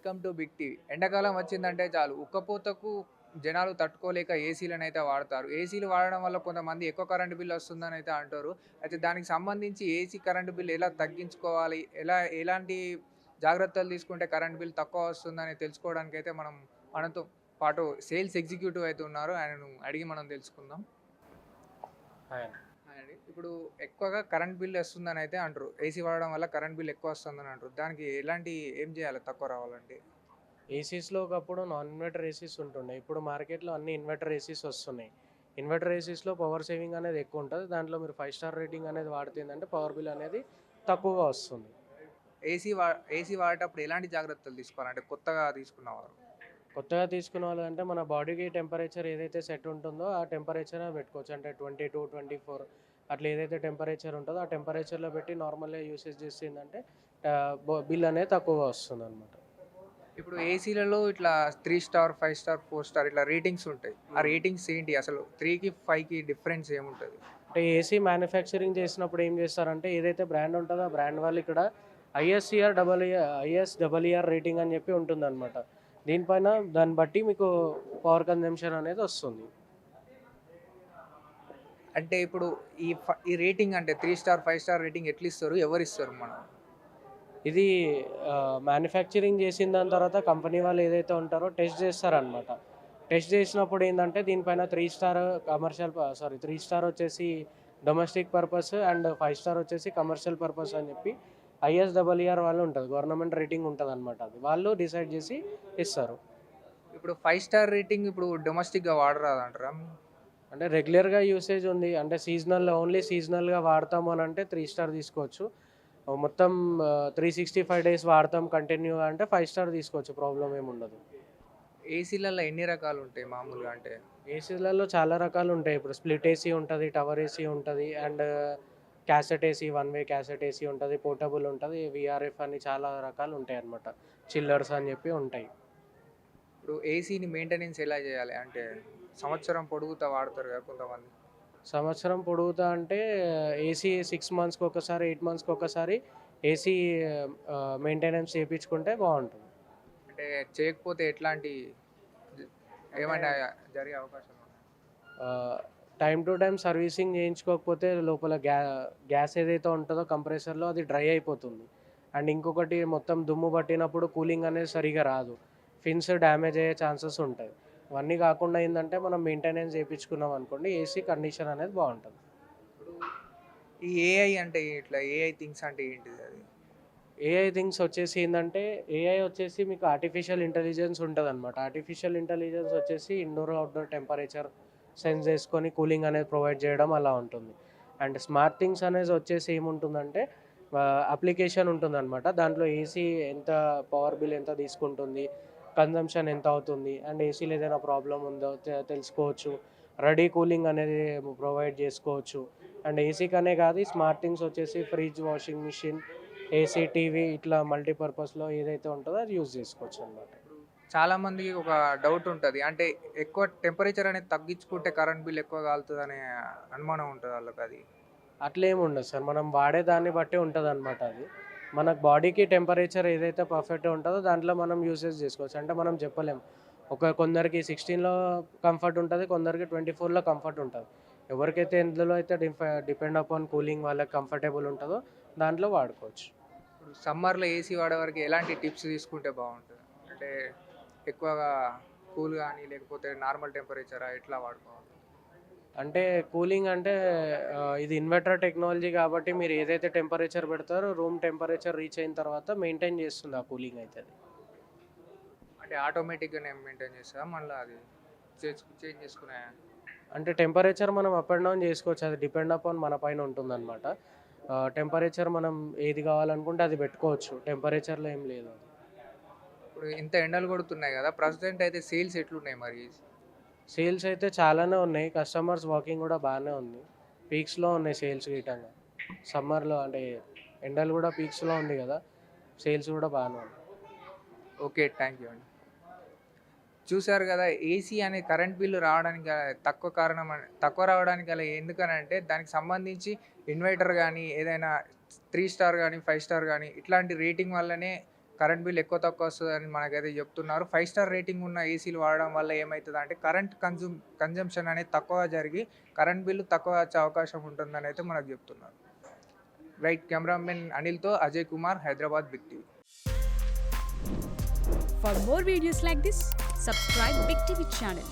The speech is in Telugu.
Welcome to big TV. ఎండాకాలం వచ్చిందంటే చాలు ఉక్కపోతకు జనాలు తట్టుకోలేక ఏసీలనైతే వాడతారు. ఏసీలు వాడడం వల్ల కొంతమంది ఎక్కువ కరెంట్ బిల్ వస్తుందని అయితే అంటారు. అయితే దానికి సంబంధించి ఏసీ కరెంట్ బిల్ ఎలా తగ్గించుకోవాలి? ఎలాంటి జాగ్రత్తలు తీసుకుంటే కరెంట్ బిల్ తక్కువ వస్తుందని తెలుసుకోవడానికైతే మనతో పాటు సేల్స్ ఎగ్జిక్యూటివ్ అయితే ఉన్నారు. ఆయనను అడిగి మనం తెలుసుకుందాం. హాయ్. హాయ్ అండి. ఇప్పుడు ఎక్కువగా కరెంట్ బిల్ వస్తుందని అయితే అంటారు. ఏసీ వాడడం వల్ల కరెంట్ బిల్ ఎక్కువ వస్తుందని అంటారు. దానికి ఏం చేయాలి తక్కువ రావాలంటే? ఏసీస్‌లో ఒకప్పుడు నాన్ ఇన్వర్టర్ ఏసీస్ ఉంటుండే. ఇప్పుడు మార్కెట్‌లో అన్ని ఇన్వర్టర్ ఏసీస్ వస్తున్నాయి. ఇన్వర్టర్ ఏసీస్‌లో పవర్ సేవింగ్ అనేది ఎక్కువుంటది. దాంట్లో మీరు 5 స్టార్ రేటింగ్ అనేది వాడితే ఏందంటే పవర్ బిల్ అనేది తక్కువగా వస్తుంది. ఏసీ వా ఏసీ వాడేటప్పుడు ఎలాంటి జాగ్రత్తలు తీసుకోవాలి? అంటే కొత్తగా తీసుకున్నవారు. కొత్తగా తీసుకునే వాళ్ళంటే మన బాడీకి టెంపరేచర్ ఏదైతే సెట్ ఉంటుందో ఆ టెంపరేచరే పెట్టుకోవచ్చు. అంటే 22, 24 అట్లా ఏదైతే టెంపరేచర్ ఉంటదో ఆ టెంపరేచర్‌లో పెట్టి నార్మల్‌గా యూసేజ్ చేస్తే ఏందంటే బిల్ అనేది తక్కువగా వస్తుందనమాట. ఇప్పుడు ఏసీలలో ఇట్లా 3 స్టార్, 5 స్టార్, 4 స్టార్ ఇట్లా రేటింగ్స్ ఉంటాయి. ఆ రేటింగ్స్ ఏంటి? అసలు 3కి, 5కి డిఫరెన్స్ ఏముంటది? అంటే ఏసీ మ్యానుఫ్యాక్చరింగ్ చేసినప్పుడు ఏం చేస్తారంటే ఏదైతే బ్రాండ్ ఉంటుందో ఆ బ్రాండ్ వాళ్ళు ఇక్కడ ఐఎస్ఈఆర్ రేటింగ్ అని చెప్పి ఉంటుందన్నమాట. దీనిపైన దాన్ని బట్టి మీకు పవర్ కన్జంప్షన్ అనేది వస్తుంది. అంటే ఇప్పుడు ఈ రేటింగ్ అంటే 3 స్టార్, 5 స్టార్ రేటింగ్ ఎట్లిస్తారు? ఎవరిస్తారు మనం? ఇది మ్యానుఫ్యాక్చరింగ్ చేసిన దాని తర్వాత కంపెనీ వాళ్ళు ఏదైతే ఉంటారో టెస్ట్ చేస్తారనమాట. టెస్ట్ చేసినప్పుడు ఏంటంటే దీనిపైన 3 స్టార్ వచ్చేసి డొమెస్టిక్ పర్పస్ అండ్ 5 స్టార్ వచ్చేసి కమర్షియల్ పర్పస్ అని చెప్పి ఐఎస్‌ఈఆర్ వాళ్ళు ఉంటది. గవర్నమెంట్ రేటింగ్ ఉంటదనమాట అది. వాళ్ళు డిసైడ్ చేసి ఇస్తారు. ఇప్పుడు 5 స్టార్ రేటింగ్ ఇప్పుడు డొమెస్టిక్‌గా వాడరాదంటారా? అంటే రెగ్యులర్‌గా యూసేజ్ ఉంది. అంటే ఓన్లీ సీజనల్‌గా వాడతాము అనంటే 3 స్టార్ తీసుకోవచ్చు. మొత్తం 365 డేస్ వాడతాం కంటిన్యూగా అంటే 5 స్టార్ తీసుకోవచ్చు. ప్రాబ్లమ్ ఏముండదు. ఏసీలలో ఎన్ని రకాలుంటాయి మామూలుగా అంటే? ఏసీలలో చాలా రకాలుంటాయి. ఇప్పుడు స్ప్లిట్ ఏసీ ఉంటది, టవర్ ఏసీ ఉంటది and cassette AC, one way cassette AC ఉంటది, పోర్టబుల్ ఉంటది, వీఆర్ఎఫ్ అని చాలా రకాలుంటాయన్నమాట. చిల్లర్స్ అని చెప్పి ఉంటాయి. ఇప్పుడు ఏసీని మెయింటెనెన్స్ ఎలా చేయాలి? అంటే సంవత్సరం పొడుగుతా వాడతారు కదా కొంతమంది. సంవత్సరం పొడుగుతా అంటే ఏసీ 6 మంత్స్‌కి ఒకసారి, 8 మంత్స్‌కి ఒకసారి ఏసీ మెయింటెనెన్స్ చేపించుకుంటే బావుంటుంది. అంటే చేయకపోతే ఎట్లాంటి జ ఏమైనా జరిగే అవకాశాలున్నాయా? టైమ్ టు టైమ్ సర్వీసింగ్ చేయించుకోకపోతే లోపల గ్యాస్ ఏదైతే ఉంటదో కంప్రెసర్‌లో అది డ్రై అయిపోతుంది. అండ్ ఇంకొకటి మొత్తం దుమ్ము పట్టినప్పుడు కూలింగ్ అనేది సరిగ్గా రాదు. ఫిన్స్ డ్యామేజ్ అయ్యే ఛాన్సెస్ ఉంటాయి. ఇవన్నీ కాకుండా ఏందంటే మనం మెయింటెనెన్స్ చేపించుకున్నాం అనుకోండి ఏసీ కండిషన్ అనేది బావుంటది. ఇప్పుడు ఈ ఏఐ అంటే ఇట్లా ఏఐ థింగ్స్ అంటే ఏంటిది అది? ఏఐ థింగ్స్ వచ్చేసి ఏందంటే, ఏఐ వచ్చేసి మీకు ఆర్టిఫిషియల్ ఇంటెలిజెన్స్ ఉంటదనమాట. ఆర్టిఫిషియల్ ఇంటెలిజెన్స్ వచ్చేసి ఇండోర్, అవుట్‌డోర్ టెంపరేచర్ సెన్స్ చేసుకొని కూలింగ్ అనేది ప్రొవైడ్ చేయడం అలా ఉంటుంది. అండ్ స్మార్ట్ థింగ్స్ అనేసి వచ్చేసి ఏముంటుందంటే అప్లికేషన్ ఉంటుందనమాట. దాంట్లో ఏసీ ఎంత పవర్ బిల్ ఎంత తీసుకుంటుంది, కన్జంప్షన్ ఎంత అవుతుంది, అండ్ ఏసీలో ఏదైనా ప్రాబ్లమ్ ఉందో తెలుసుకోవచ్చు. రెడీ కూలింగ్ అనేది ప్రొవైడ్ చేసుకోవచ్చు. అండ్ ఏసీకనే కాదు ఈ స్మార్ట్ థింగ్స్ వచ్చేసి fridge, washing machine, AC, TV ఇట్లా మల్టీపర్పస్‌లో ఏదైతే ఉంటదో అది యూజ్ చేసుకోవచ్చనమాట. ఇప్పుడు చాలా మందికి ఒక డౌట్ ఉంటది. అంటే ఎక్కువ టెంపరేచర్ అనేది తగ్గించుకుంటే కరెంట్ బిల్ ఎక్కువ కాలుతదనే అనుమానం ఉంటది ఆళ్ళకది. అట్లేముండదు సార్. మనం వాడే దాన్ని బట్టే ఉంటదనమాట అది. మనకు బాడీకి టెంపరేచర్ ఏదైతే పర్ఫెక్ట్‌గా ఉంటదో దాంట్లో మనం యూసేజ్ చేసుకోవచ్చు. అంటే మనం చెప్పలేం. కొందరికి 16లో కంఫర్ట్ ఉంటది. కొందరికి 24లో కంఫర్ట్ ఉంటది. ఎవరికైతే ఎందులో అయితే డిపెండ్ అపాన్ కూలింగ్ వాళ్ళకి కంఫర్టబుల్ ఉంటదో దాంట్లో వాడుకోవచ్చు. ఇప్పుడు సమ్మర్‌లో ఏసీ వాడేవారికి ఎలాంటి టిప్స్ తీసుకుంటే బావుంటది? అంటే ఎక్కువగా కూల్ గాని లేకపోతే నార్మల్ టెంపరేచరా ఎట్లా వాడుకోవాలి? అంటే కూలింగ్ అంటే ఇది ఇన్వర్టర్ టెక్నాలజీ కాబట్టి మీరు ఏదైతే టెంపరేచర్ పెడతారో రూమ్ టెంపరేచర్ రీచ్ అయిన తర్వాత మెయింటైన్ చేస్తుంది ఆ కూలింగ్ అయితే అది. అంటే ఆటోమేటిక్‌గానే మెయింటైన్ చేస్తదా? మళ్ళా అది చేంజ్ చేసుకునే అంటే టెంపరేచర్ మనం అప్ అండ్ డౌన్ చేసుకోవచ్చు. అది డిపెండ్ అపాన్ మన పైన ఉంటుందనమాట. టెంపరేచర్ మనం ఏది కావాలనుకుంటే అది పెట్టుకోవచ్చు. టెంపరేచర్‌లో ఏం లేదు అది. ఇప్పుడు ఇంత ఎండలు కొడుతున్నాయి గదా! ప్రెజెంట్ అయితే సేల్స్ ఎట్లున్నాయి మరి? సేల్స్ అయితే చాలానే ఉన్నాయి. కస్టమర్స్ వాకింగ్ కూడా బానే ఉంది. పీక్స్‌లో ఉన్నాయి సేల్స్ గిటంగా. సమ్మర్‌లో అంటే ఎండలు కూడా పీక్స్‌లో ఉంది కదా! సేల్స్ కూడా బానే ఉన్నాయి. ఓకే. థాంక్ యూ అండి. చూసారు గదా! ఏసీ అనే కరెంట్ బిల్లు రావడానికి తక్కువ రావడానికి గల ఎందుకనంటే దానికి సంబంధించి ఇన్వర్టర్ గానీ, ఏదైనా 3 స్టార్ గానీ, 5 స్టార్ గానీ ఇట్లాంటి రేటింగ్ వల్లనే కరెంట్ బిల్ ఎక్కువ తక్కువ వస్తుందని మనకైతే చెప్తున్నారు. 5 స్టార్ రేటింగ్ ఉన్న ఏసీలు వాడడం వల్ల ఏమవుతదంటే కరెంట్ కన్జంప్షన్ అనేది తక్కువ జరిగి కరెంట్ బిల్లు తక్కువ వచ్చే అవకాశం ఉంటుందని అయితే మనకు చెప్తున్నారు. రైట్, కెమెరామెన్ అనిల్తో Ajay Kumar, Hyderabad big TV. For more videos like this, subscribe Big TV channel.